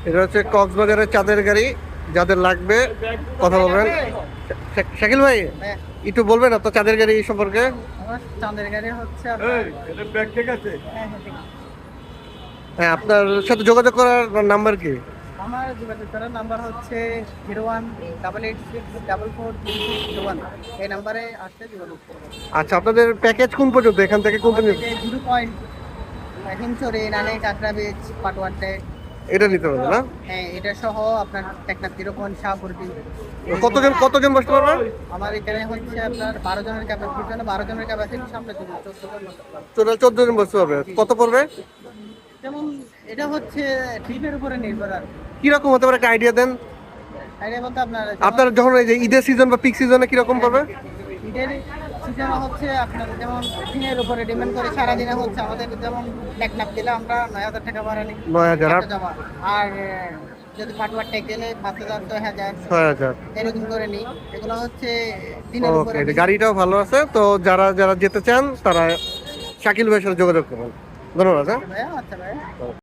এটা হচ্ছে কক্সবাজারের চাঁদের গাড়ি, যাদের লাগবে কথা বলবেন। শাকিল ভাই হ্যাঁ, একটু বলবেন আপনার চাঁদের গাড়ি সম্পর্কে? আমার চাঁদের গাড়ি হচ্ছে আপনার। হ্যাঁ, হ্যাঁ, ঠিক আছে। হ্যাঁ, আপনার সাথে যোগাযোগ করার নাম্বার কি? আমার যোগাযোগ করার নাম্বার হচ্ছে 01-886-443601। এই নাম্বারে আসতে যোগাযোগ করবেন। আচ্ছা, আপনাদের প্যাকেজ কোন পর্যন্ত, এখান থেকে কোন পর্যন্ত? আমাদের 0 পয়েন্ট হিমছড়ি, নানে, কাঁকড়া বিচ, পাটুয়ারটে। এটা নিতে পারবে না? হ্যাঁ, এটা সহ আপনার টেকনাফ 0 পয়েন্ট, শাহপুরবি। কতজন বসতে পারবে? আমার এখানে হচ্ছে আপনার 12 জনের ক্যাপাসিটি, 12 জনের ক্যাপাসিটি, সামনে 14 জন বসতে পারবে। টোটাল 14 জন বসতে পারবে। কত পড়বে? যেমন এটা হচ্ছে ট্রিপের উপরে নির্ভর আর কিরকম হতে পারে, একটা আইডিয়া দেন। আইডিয়া বলতে আপনার আপনার যখন এই যে ঈদের সিজন বা পিক সিজনে কিরকম পাবে? ঈদের সিজন হচ্ছে আপনার যেমন দিনের উপরে ডিপেন্ড করে। সারাদিনে হচ্ছে আমাদের যেমন টেকনাফ দিলে আমরা 9,000 টাকা ভাড়া নিই, 9,000। একটা জমা। আর যদি পাটুয়ারটে গেলে 5,000, 6,000 6,000। এরকম করে নিই। এগুলো হচ্ছে দিনের উপরে। ওকে, গাড়িটাও ভালো আছে, তো যারা যারা যেতে চান তারা শাকিল ভাইয়ের সাথে যোগাযোগ করুন। ধন্যবাদ। হ্যাঁ। ভাইয়া, আচ্ছা ভাইয়া।